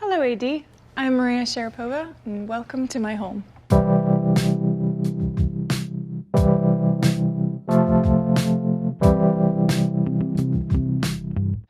Hello AD, I'm Maria Sharapova and welcome to my home.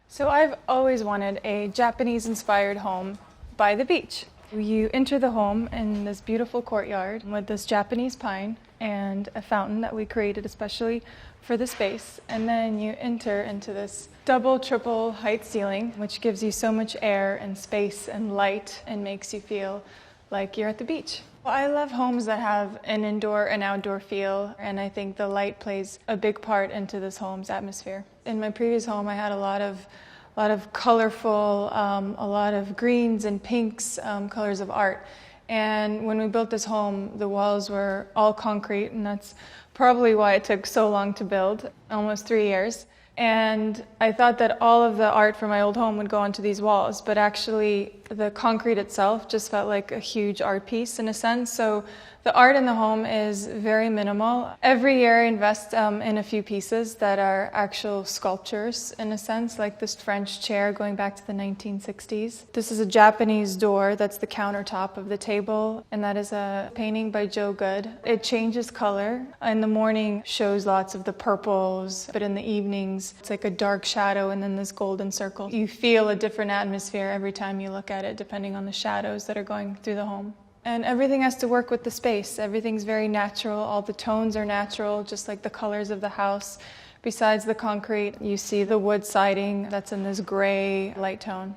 So I've always wanted a Japanese-inspired home by the beach. You enter the home in this beautiful courtyard with this Japanese pine and a fountain that we created especially for the space. And then you enter into this double, triple height ceiling, which gives you so much air and space and light and makes you feel like you're at the beach. Well, I love homes that have an indoor and outdoor feel, and I think the light plays a big part into this home's atmosphere. In my previous home, I had a lot of colorful, a lot of greens and pinks, colors of art. And when we built this home, the walls were all concrete, and that's probably why it took so long to build, almost 3 years. And I thought that all of the art from my old home would go onto these walls, but actually the concrete itself just felt like a huge art piece in a sense. So the art in the home is very minimal. Every year I invest in a few pieces that are actual sculptures in a sense, like this French chair going back to the 1960s. This is a Japanese door that's the countertop of the table, and that is a painting by Joe Good. It changes color. In the morning shows lots of the purples, but in the evenings it's like a dark shadow and then this golden circle. You feel a different atmosphere every time you look at it, depending on the shadows that are going through the home. And everything has to work with the space. Everything's very natural. All the tones are natural, just like the colors of the house. Besides the concrete, you see the wood siding that's in this gray light tone.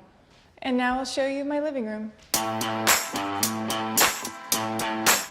And now I'll show you my living room.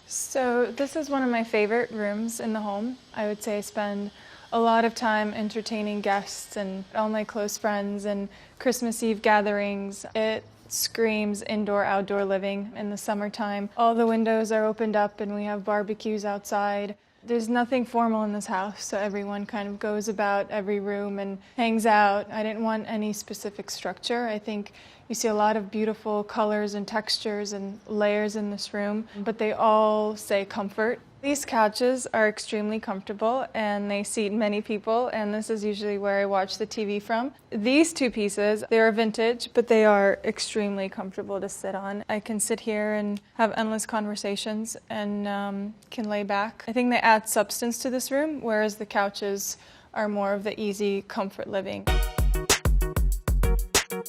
So this is one of my favorite rooms in the home. I would say I spend a lot of time entertaining guests and all my close friends and Christmas Eve gatherings. It screams indoor-outdoor living in the summertime. All the windows are opened up and we have barbecues outside. There's nothing formal in this house, so everyone kind of goes about every room and hangs out. I didn't want any specific structure. I think you see a lot of beautiful colors and textures and layers in this room, but they all say comfort. These couches are extremely comfortable and they seat many people, and this is usually where I watch the TV from. These two pieces, they are vintage, but they are extremely comfortable to sit on. I can sit here and have endless conversations and can lay back. I think they add substance to this room, whereas the couches are more of the easy comfort living.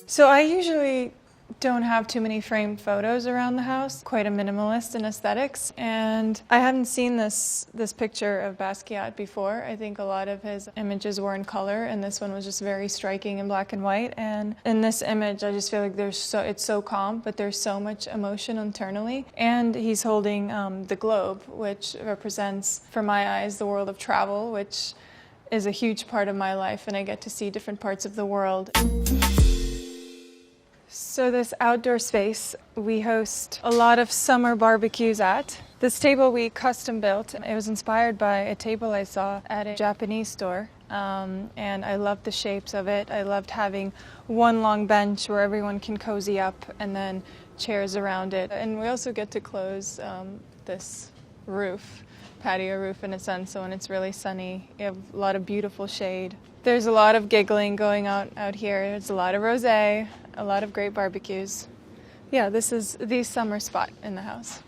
So I usually don't have too many framed photos around the house, quite a minimalist in aesthetics. And I hadn't seen this picture of Basquiat before. I think a lot of his images were in color, and this one was just very striking in black and white. And in this image, I just feel like it's so calm, but there's so much emotion internally. And he's holding the globe, which represents, for my eyes, the world of travel, which is a huge part of my life, and I get to see different parts of the world. So this outdoor space, we host a lot of summer barbecues at. This table we custom built. It was inspired by a table I saw at a Japanese store, and I loved the shapes of it. I loved having one long bench where everyone can cozy up and then chairs around it. And we also get to close this roof, patio roof in a sense, so when it's really sunny, you have a lot of beautiful shade. There's a lot of giggling going out here. There's a lot of rosé, a lot of great barbecues. Yeah, this is the summer spot in the house.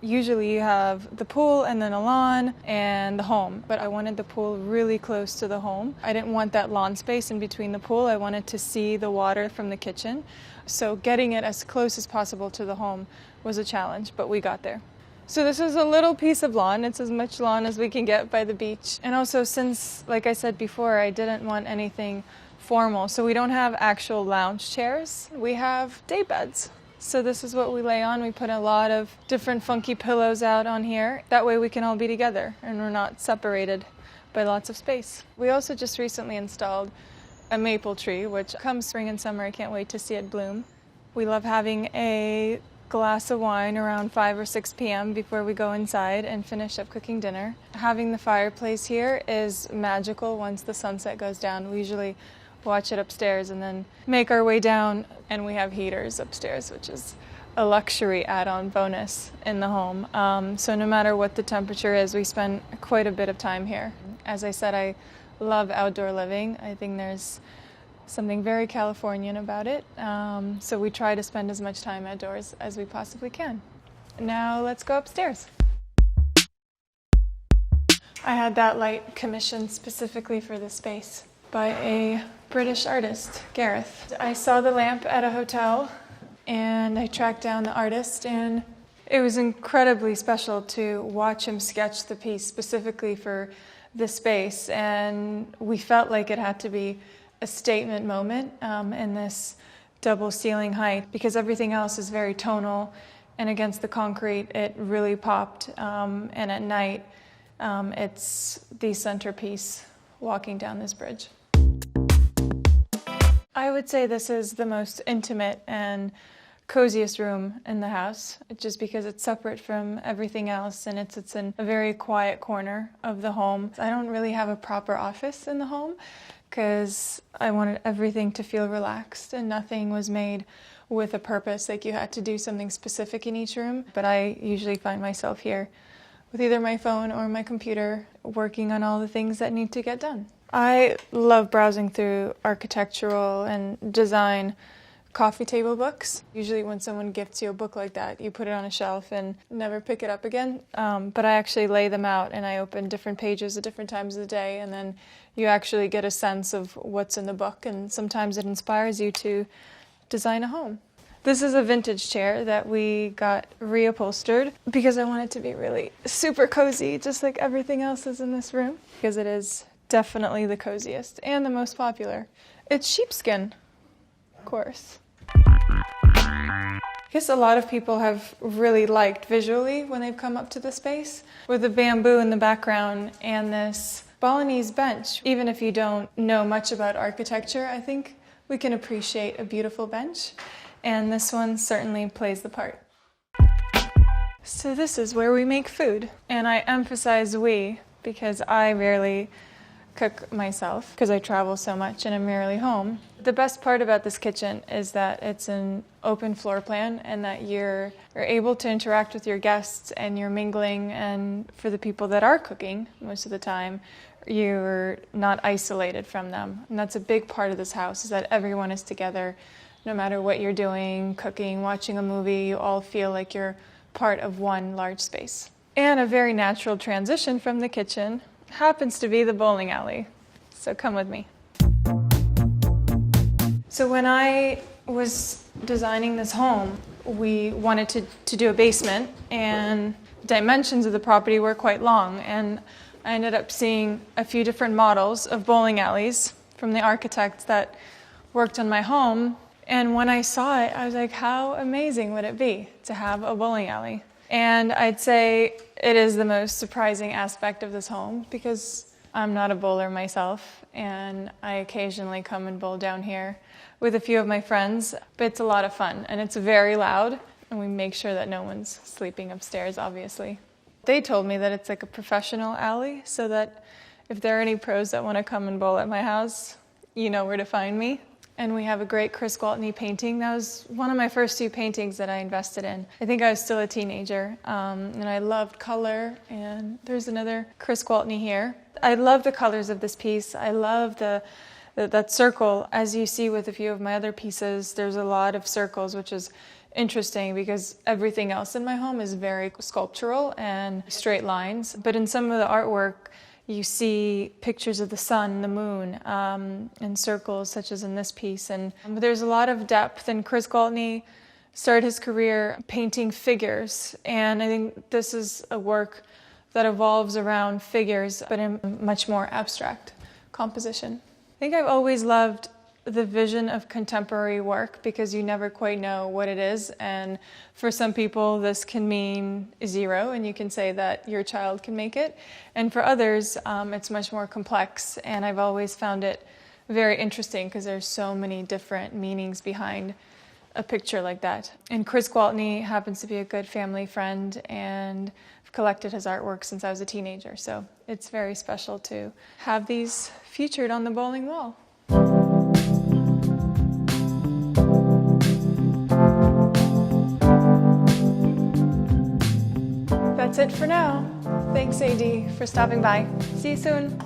Usually you have the pool and then a lawn and the home, but I wanted the pool really close to the home. I didn't want that lawn space in between the pool. I wanted to see the water from the kitchen. So getting it as close as possible to the home was a challenge, but we got there. So this is a little piece of lawn. It's as much lawn as we can get by the beach. And also since, like I said before, I didn't want anything formal, so we don't have actual lounge chairs. We have day beds. So this is what we lay on. We put a lot of different funky pillows out on here. That way we can all be together and we're not separated by lots of space. We also just recently installed a maple tree, which comes spring and summer, I can't wait to see it bloom. We love having a glass of wine around 5 or 6 p.m. before we go inside and finish up cooking dinner. Having the fireplace here is magical once the sunset goes down. We usually watch it upstairs and then make our way down, and we have heaters upstairs, which is a luxury add-on bonus in the home. So no matter what the temperature is, we spend quite a bit of time here. As I said, I love outdoor living. I think there's something very Californian about it. So we try to spend as much time outdoors as we possibly can. Now let's go upstairs. I had that light commissioned specifically for this space by a British artist, Gareth. I saw the lamp at a hotel and I tracked down the artist, and it was incredibly special to watch him sketch the piece specifically for this space, and we felt like it had to be a statement moment in this double ceiling height, because everything else is very tonal, and against the concrete it really popped, and at night it's the centerpiece walking down this bridge. I would say this is the most intimate and coziest room in the house, just because it's separate from everything else, and it's in a very quiet corner of the home. I don't really have a proper office in the home because I wanted everything to feel relaxed, and nothing was made with a purpose, like you had to do something specific in each room. But I usually find myself here with either my phone or my computer, working on all the things that need to get done. I love browsing through architectural and design coffee table books. Usually when someone gifts you a book like that, you put it on a shelf and never pick it up again. But I actually lay them out and I open different pages at different times of the day, and then you actually get a sense of what's in the book, and sometimes it inspires you to design a home. This is a vintage chair that we got reupholstered because I want it to be really super cozy, just like everything else is in this room, because it is definitely the coziest and the most popular. It's sheepskin, of course. I guess a lot of people have really liked visually when they've come up to the space, with the bamboo in the background and this Balinese bench. Even if you don't know much about architecture, I think we can appreciate a beautiful bench, and this one certainly plays the part. So this is where we make food, and I emphasize we because I rarely cook myself because I travel so much and I'm rarely home. The best part about this kitchen is that it's an open floor plan, and that you're able to interact with your guests and you're mingling, and for the people that are cooking most of the time, you're not isolated from them. And that's a big part of this house, is that everyone is together. No matter what you're doing, cooking, watching a movie, you all feel like you're part of one large space. And a very natural transition from the kitchen happens to be the bowling alley. So come with me. So when I was designing this home, we wanted to do a basement, and the dimensions of the property were quite long, and I ended up seeing a few different models of bowling alleys from the architects that worked on my home. And when I saw it, I was like, how amazing would it be to have a bowling alley? And I'd say it is the most surprising aspect of this home, because I'm not a bowler myself, and I occasionally come and bowl down here with a few of my friends, but it's a lot of fun, and it's very loud, and we make sure that no one's sleeping upstairs, obviously. They told me that it's like a professional alley, so that if there are any pros that want to come and bowl at my house, you know where to find me. And we have a great Chris Gwaltney painting. That was one of my first 2 paintings that I invested in. I think I was still a teenager, and I loved color. And there's another Chris Gwaltney here. I love the colors of this piece. I love that circle. As you see with a few of my other pieces, there's a lot of circles, which is interesting because everything else in my home is very sculptural and straight lines. But in some of the artwork, you see pictures of the sun, the moon, in circles, such as in this piece. And there's a lot of depth, and Chris Gwaltney started his career painting figures. And I think this is a work that evolves around figures, but in much more abstract composition. I think I've always loved the vision of contemporary work, because you never quite know what it is, and for some people this can mean 0 and you can say that your child can make it, and for others it's much more complex, and I've always found it very interesting because there's so many different meanings behind a picture like that. And Chris Gwaltney happens to be a good family friend, and I've collected his artwork since I was a teenager, so it's very special to have these featured on the bowling wall. That's it for now. Thanks, AD, for stopping by. See you soon.